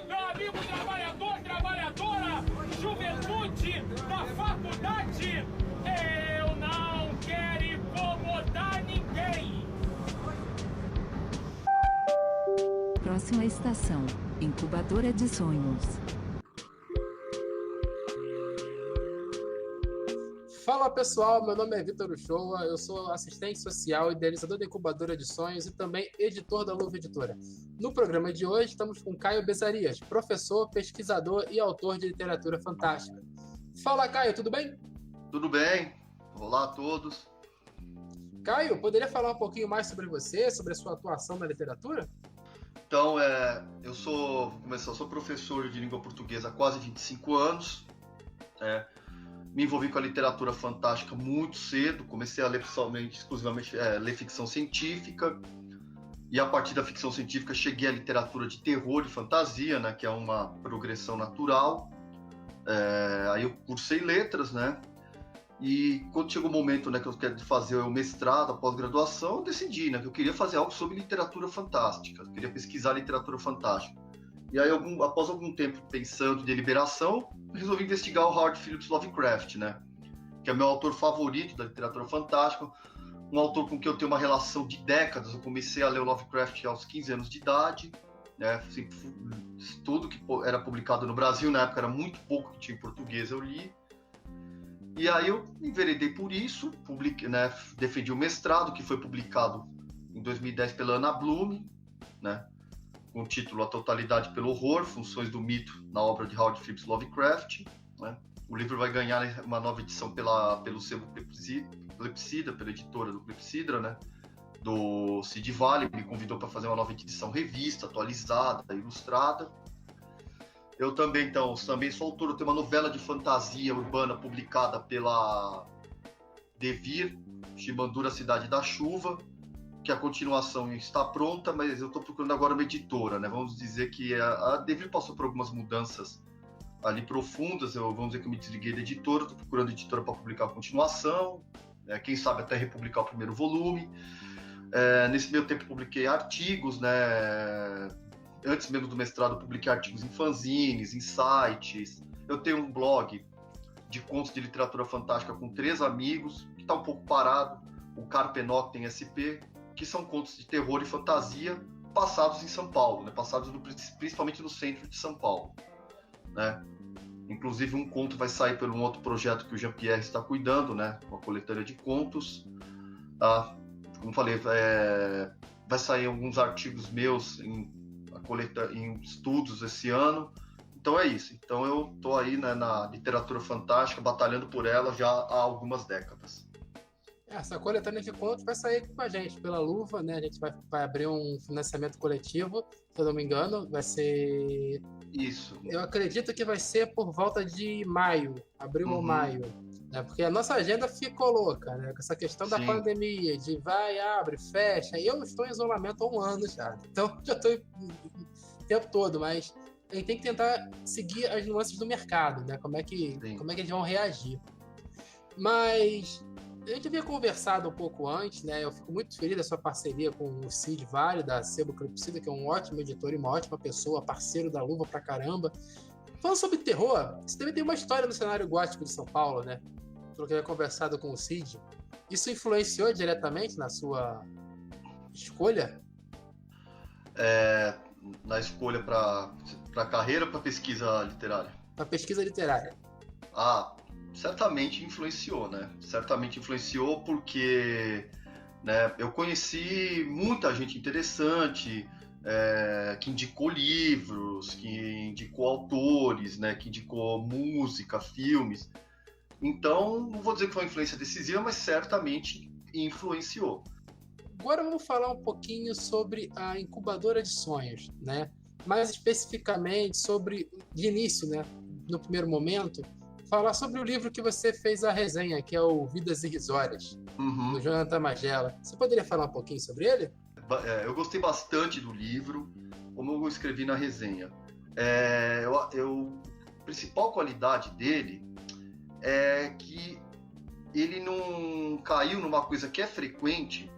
Meu amigo trabalhador, trabalhadora, juventude da faculdade, eu não quero incomodar ninguém. Próxima estação, Incubadora de Sonhos. Fala pessoal, meu nome é Vitor Uchoa, eu sou assistente social, idealizador da Incubadora de Sonhos e também editor da Luva Editora. No programa de hoje estamos com Caio Bezarias, professor, pesquisador e autor de literatura fantástica. Fala Caio, tudo bem? Tudo bem, olá a todos. Caio, poderia falar um pouquinho mais sobre você, sobre a sua atuação na literatura? Então, eu sou professor de língua portuguesa há quase 25 anos. Me envolvi com a literatura fantástica muito cedo, comecei a ler exclusivamente ler ficção científica, e a partir da ficção científica cheguei à literatura de terror e fantasia, né, que é uma progressão natural. Aí eu cursei letras, né, e quando chegou o momento, né, que eu quero fazer o mestrado, a pós-graduação, eu decidi, né, que eu queria fazer algo sobre literatura fantástica, eu queria pesquisar literatura fantástica. E aí, após algum tempo pensando em deliberação, resolvi investigar o Howard Phillips Lovecraft, né? Que é meu autor favorito da literatura fantástica, um autor com quem eu tenho uma relação de décadas. Eu comecei a ler o Lovecraft aos 15 anos de idade, né? Tudo que era publicado no Brasil, na época era muito pouco que tinha em português, eu li. E aí eu enveredei por isso, né? Defendi o mestrado, que foi publicado em 2010 pela Ana Bloom, né? Com o título A Totalidade pelo Horror, Funções do Mito na obra de Howard Phillips Lovecraft, né? O livro vai ganhar uma nova edição pelo selo Clepsydra, pela editora do Clepsydra, né? Do Cid Vale, me convidou para fazer uma nova edição revista, atualizada, ilustrada. Eu também sou autor, eu tenho uma novela de fantasia urbana publicada pela Devir, Chimandura Cidade da Chuva, que a continuação está pronta, mas eu estou procurando agora uma editora, né? Vamos dizer que a Devir passou por algumas mudanças ali profundas, vamos dizer que eu me desliguei da editora, estou procurando editora para publicar a continuação, quem sabe até republicar o primeiro volume. Nesse meio tempo publiquei artigos, né? Antes mesmo do mestrado, publiquei artigos em fanzines, em sites. Eu tenho um blog de contos de literatura fantástica com 3 amigos, que está um pouco parado, o Carpenoctem SP, que são contos de terror e fantasia passados em São Paulo, né? Passados principalmente no centro de São Paulo, né? Inclusive um conto vai sair por um outro projeto que o Jean-Pierre está cuidando, né? Uma coletânea de contos. Como falei, vai sair alguns artigos meus em estudos esse ano. Então é isso. Então eu estou aí, né, na literatura fantástica, batalhando por ela já há algumas décadas. Essa coletânea de contos vai sair aqui com a gente, pela Luva, né? A gente vai abrir um financiamento coletivo, se eu não me engano, vai ser... Isso. Eu acredito que vai ser por volta de maio, abril ou maio, né? Porque a nossa agenda ficou louca, né? Com essa questão da pandemia, de vai, abre, fecha, e eu estou em isolamento há 1 ano já, então já estou o tempo todo, mas a gente tem que tentar seguir as nuances do mercado, né? Como é que eles vão reagir. Mas... a gente havia conversado um pouco antes, né? Eu fico muito feliz da sua parceria com o Cid Vale, da Sebo Clepsydra, que é um ótimo editor e uma ótima pessoa, parceiro da Luva pra caramba. Falando sobre terror, você também tem uma história no cenário gótico de São Paulo, né? Pelo que eu havia conversado com o Cid. Isso influenciou diretamente na sua escolha? Na escolha para carreira ou para pesquisa literária? Para pesquisa literária. Certamente influenciou, né? Certamente influenciou porque, né, eu conheci muita gente interessante, que indicou livros, que indicou autores, né, que indicou música, filmes. Então, não vou dizer que foi uma influência decisiva, mas certamente influenciou. Agora vamos falar um pouquinho sobre a Incubadora de Sonhos, né? Mais especificamente sobre, de início, né, no primeiro momento, falar sobre o livro que você fez a resenha, que é o Vidas Irrisórias, do Jonathan Magela. Você poderia falar um pouquinho sobre ele? Eu gostei bastante do livro, como eu escrevi na resenha. A principal qualidade dele é que ele não caiu numa coisa que é frequente,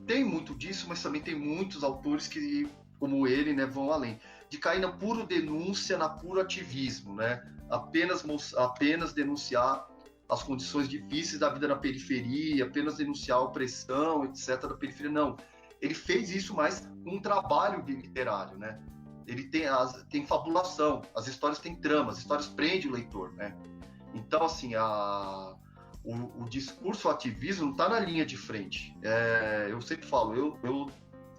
tem muito disso, mas também tem muitos autores que, como ele, né, vão além, de cair na pura denúncia, na puro ativismo, né? Apenas denunciar as condições difíceis da vida na periferia, apenas denunciar a opressão, etc., da periferia. Não, ele fez isso mais com um trabalho literário, né? Ele tem fabulação, as histórias têm trama, as histórias prendem o leitor, né? Então, assim, o discurso, o ativismo não está na linha de frente. Eu sempre falo, eu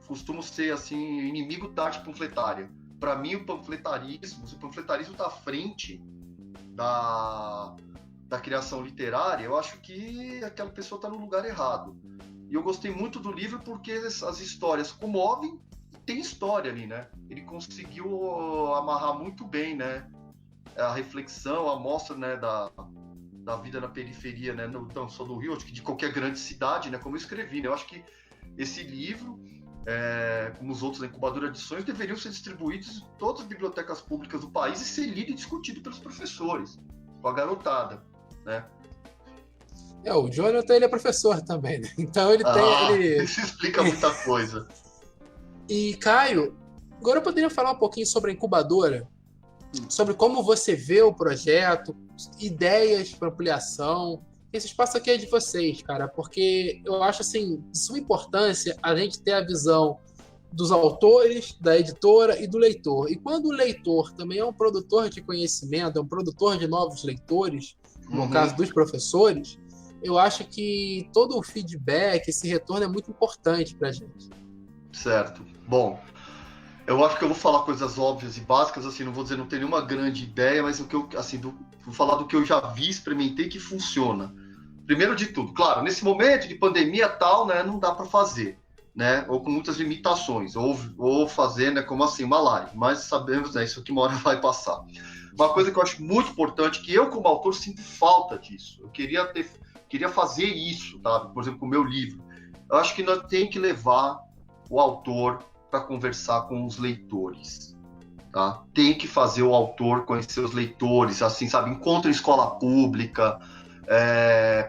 costumo ser, assim, inimigo da arte panfletária. Para mim, o panfletarismo está à frente da criação literária. Eu acho que aquela pessoa está no lugar errado. E eu gostei muito do livro porque as histórias comovem e tem história ali, né? Ele conseguiu amarrar muito bem, né? A reflexão, a mostra, né, da vida na periferia, né? Não só do Rio, acho que de qualquer grande cidade, né? Como eu escrevi, né? Eu acho que esse livro, como os outros da Incubadora Edições, deveriam ser distribuídos em todas as bibliotecas públicas do país e ser lido e discutido pelos professores, com a garotada, né? O Jonathan, ele é professor também, né? Então ele tem... Isso explica muita coisa. E, Caio, agora eu poderia falar um pouquinho sobre a incubadora, sobre como você vê o projeto, ideias para ampliação. Esse espaço aqui é de vocês, cara, porque eu acho, assim, de suma importância a gente ter a visão dos autores, da editora e do leitor. E quando o leitor também é um produtor de conhecimento, é um produtor de novos leitores, no caso dos professores, eu acho que todo o feedback, esse retorno é muito importante para a gente. Certo. Bom, eu acho que eu vou falar coisas óbvias e básicas, assim, não vou dizer, não tenho nenhuma grande ideia, mas o que eu, assim, vou falar do que eu já vi, experimentei, que funciona. Primeiro de tudo, claro, nesse momento de pandemia tal, né, não dá para fazer, né, ou com muitas limitações, ou fazer, né, como assim, uma live, mas sabemos, né, isso aqui uma hora vai passar. Uma coisa que eu acho muito importante, que eu como autor sinto falta disso, eu queria fazer isso, tá? Por exemplo, com o meu livro, eu acho que nós tem que levar o autor para conversar com os leitores, tá? Tem que fazer o autor conhecer os leitores, assim, sabe, encontra em escola pública.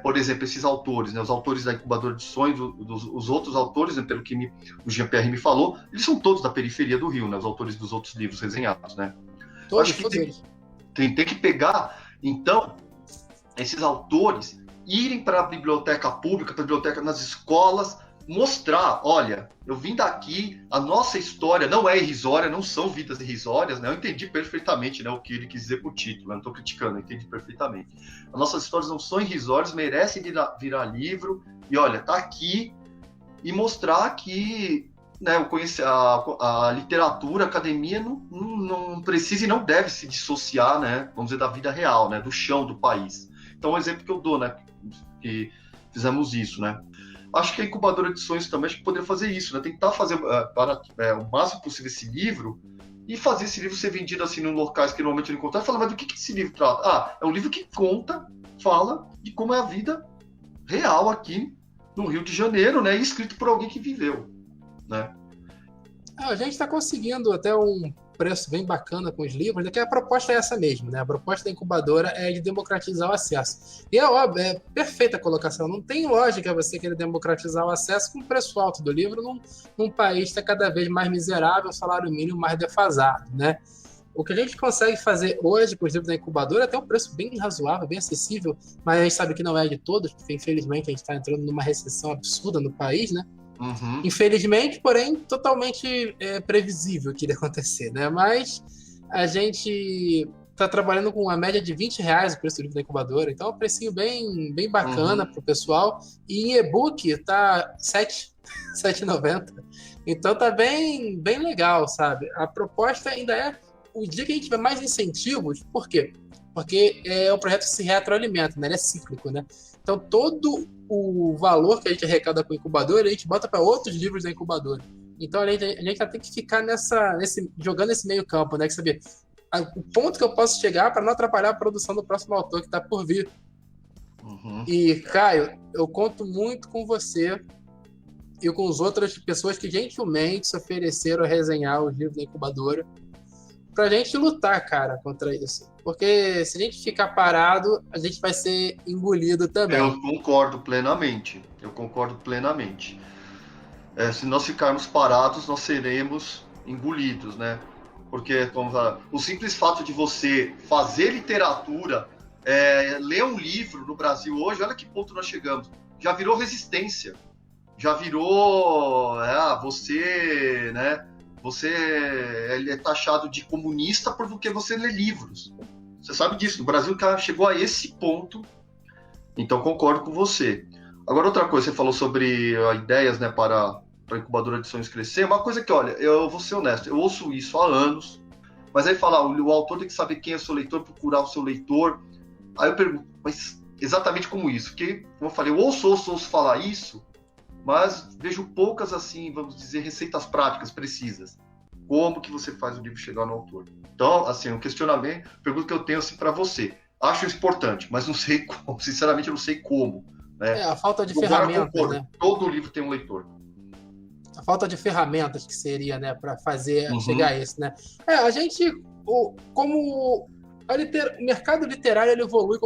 Por exemplo, esses autores, né, os autores da Incubadora de Sonhos, os outros autores, né, pelo que o Jean-Pierre me falou, eles são todos da periferia do Rio, né, os autores dos outros livros resenhados, né? Todos, acho que tem que pegar, então, esses autores, irem para a biblioteca pública, para a biblioteca nas escolas, mostrar, olha, eu vim daqui, a nossa história não é irrisória, não são vidas irrisórias, né? Eu entendi perfeitamente, né, o que ele quis dizer com o título, né? Não estou criticando, eu entendi perfeitamente. As nossas histórias não são irrisórias, merecem virar livro, e olha, tá aqui, e mostrar que, né, a literatura, a academia não precisa e não deve se dissociar, né, vamos dizer, da vida real, né, do chão do país. Então, um exemplo que eu dou, né, que fizemos isso, né. Acho que a Incubadora de Sonhos também acho que poderia fazer isso, né? Tentar fazer o máximo possível esse livro e fazer esse livro ser vendido assim em locais que normalmente não encontrar. Fala, mas do que esse livro trata? É um livro que fala de como é a vida real aqui no Rio de Janeiro, né? E escrito por alguém que viveu, né? A gente está conseguindo até um preço bem bacana com os livros, que a proposta é essa mesmo, né? A proposta da incubadora é de democratizar o acesso. E é óbvio, é perfeita a colocação. Não tem lógica você querer democratizar o acesso com o preço alto do livro num país que está cada vez mais miserável, salário mínimo mais defasado, né? O que a gente consegue fazer hoje com os livros da incubadora é até um preço bem razoável, bem acessível, mas a gente sabe que não é de todos, porque infelizmente a gente está entrando numa recessão absurda no país, né? Infelizmente, porém, totalmente previsível que iria acontecer, né? Mas a gente está trabalhando com uma média de R$20 o preço do livro da incubadora, então é um precinho bem bacana para o pessoal. E em e-book está R$7,90. Então tá bem legal, sabe? A proposta ainda é o dia que a gente tiver mais incentivos. Por quê? Porque o projeto se retroalimenta, né? Ele é cíclico, né? Então todo o valor que a gente arrecada com a incubadora, a gente bota para outros livros da incubadora. Então a gente vai ter que ficar jogando esse meio campo, né? Que saber o ponto que eu posso chegar para não atrapalhar a produção do próximo autor que está por vir. E, Caio, eu conto muito com você e com as outras pessoas que gentilmente se ofereceram a resenhar os livros da incubadora pra gente lutar, cara, contra isso. Porque se a gente ficar parado, a gente vai ser engolido também. Eu concordo plenamente. Se nós ficarmos parados, nós seremos engolidos, né? Porque o simples fato de você fazer literatura, ler um livro no Brasil hoje, olha que ponto nós chegamos. Já virou resistência. Já virou... você, né? Você é taxado de comunista porque você lê livros. Você sabe disso. O Brasil chegou a esse ponto. Então, concordo com você. Agora, outra coisa, você falou sobre ideias, né, para a incubadora de sonhos crescer. Uma coisa que, olha, eu vou ser honesto, eu ouço isso há anos, mas aí fala, o autor tem que saber quem é o seu leitor, procurar o seu leitor. Aí eu pergunto, mas exatamente como isso? Porque, como eu falei, eu ouço falar isso, mas vejo poucas, assim, vamos dizer, receitas práticas precisas. Como que você faz o livro chegar no autor? Então, assim, um questionamento, pergunta que eu tenho assim para você. Acho isso importante, mas não sei como, sinceramente, eu não sei como. Né? A falta de ferramentas, né? Todo livro tem um leitor. A falta de ferramentas que seria, né, para fazer chegar a isso, né? A gente, como o mercado literário, ele evolui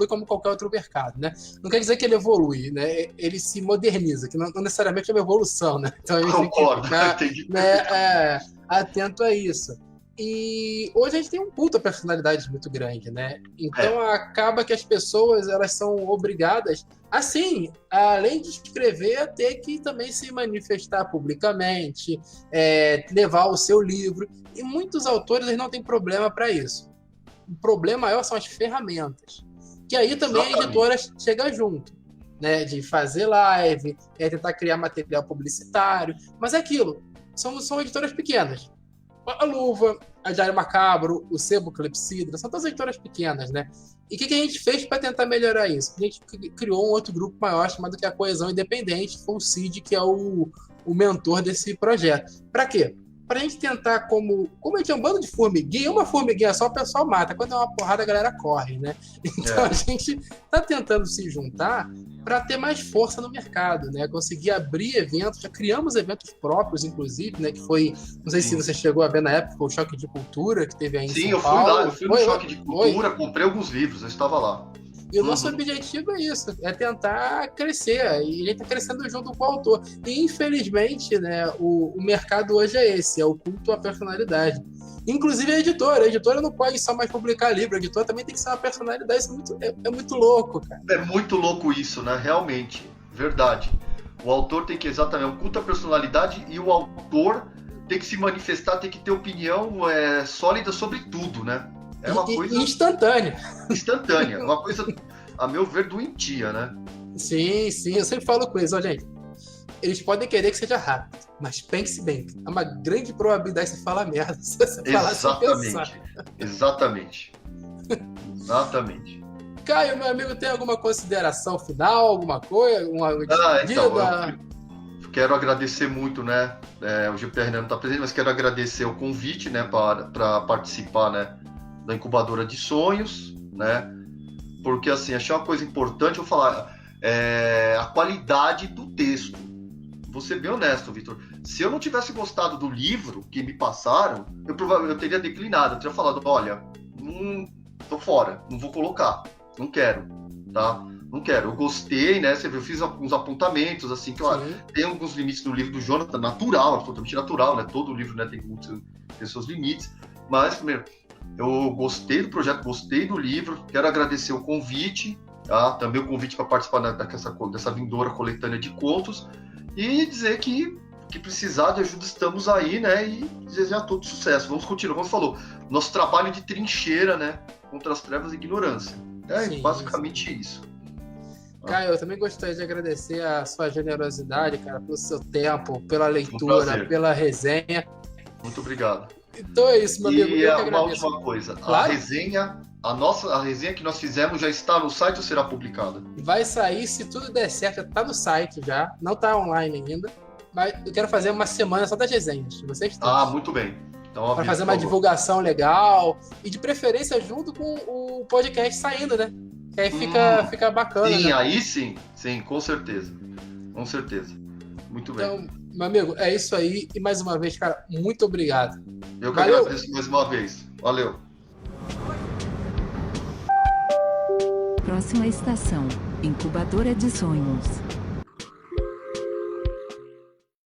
como qualquer outro mercado, né? Não quer dizer que ele evolui, né? Ele se moderniza, que não necessariamente é uma evolução, né? Então a gente concordo, tem que ficar, atento a isso. E hoje a gente tem um culto a personalidade muito grande, né? Então acaba que as pessoas, elas são obrigadas, assim, além de escrever, a ter que também se manifestar publicamente, levar o seu livro. E muitos autores, eles não têm problema para isso. O problema maior são as ferramentas. Que aí também a editora chega junto, né? De fazer live, tentar criar material publicitário. Mas é aquilo, são editoras pequenas. A Luva, a Diário Macabro, o Sebo Clepsidra, são todas editoras pequenas, né? E o que a gente fez para tentar melhorar isso? A gente criou um outro grupo maior chamado que é a Coesão Independente, foi o Cid, que é o mentor desse projeto. Para quê? Para a gente tentar, como a gente é um bando de formiguinha, uma formiguinha só o pessoal mata, quando é uma porrada a galera corre, né? Então a gente está tentando se juntar para ter mais força no mercado, né? Conseguir abrir eventos, já criamos eventos próprios, inclusive, né? Que foi, não sei se você chegou a ver na época, foi o Choque de Cultura, que teve aí em São Paulo. Eu fui no Choque de Cultura, comprei alguns livros, eu estava lá. E o nosso objetivo é isso, é tentar crescer, e a gente está crescendo junto com o autor. E, infelizmente, né, o mercado hoje é esse, é o culto à personalidade. Inclusive a editora não pode só mais publicar livro, a editora também tem que ser uma personalidade, isso é muito louco, cara. É muito louco isso, né, realmente, verdade. O autor tem que, exatamente, um culto à personalidade, e o autor tem que se manifestar, tem que ter opinião sólida sobre tudo, né? É uma coisa instantânea. Uma coisa, a meu ver, doentia, né? Sim, eu sempre falo com eles, gente, eles podem querer que seja rápido, mas pense bem, é uma grande probabilidade de você falar merda se você falar sem pensar. Exatamente. Caio, meu amigo, tem alguma consideração final, alguma coisa? Eu quero agradecer muito, né? O GPR não está presente, mas quero agradecer o convite, né, para participar, né, da incubadora de sonhos, né? Porque, assim, achei uma coisa importante eu falar, a qualidade do texto. Vou ser bem honesto, Vitor. Se eu não tivesse gostado do livro que me passaram, eu teria declinado. Eu teria falado, olha, tô fora, não vou colocar, não quero, tá? Não quero. Eu gostei, né? Eu fiz alguns apontamentos, assim, que tem alguns limites no livro do Jonathan, natural, totalmente natural, né? Todo livro, né, tem seus limites. Mas, primeiro, eu gostei do projeto, gostei do livro, quero agradecer o convite, tá? Também o convite para participar dessa vindoura coletânea de contos, e dizer que precisar de ajuda estamos aí, né? E desejar todo sucesso. Vamos continuar, como você falou, nosso trabalho de trincheira, né? Contra as trevas e ignorância. Basicamente isso. Caio, eu também gostaria de agradecer a sua generosidade, cara, pelo seu tempo, pela leitura, pela resenha. Muito obrigado. Então é isso, meu amigo. E uma última coisa, claro? A resenha que nós fizemos já está no site ou será publicada? Vai sair, se tudo der certo, está no site já, não está online ainda, mas eu quero fazer uma semana só das resenhas, vocês todos. Muito bem. Então, para fazer uma divulgação legal, e de preferência junto com o podcast saindo, né? Que aí fica bacana. Sim, né? Aí sim, com certeza. Com certeza. Muito bem. Então, meu amigo, é isso aí. E mais uma vez, cara, muito obrigado. Eu que agradeço mais uma vez. Valeu. Próxima estação, Incubadora de Sonhos.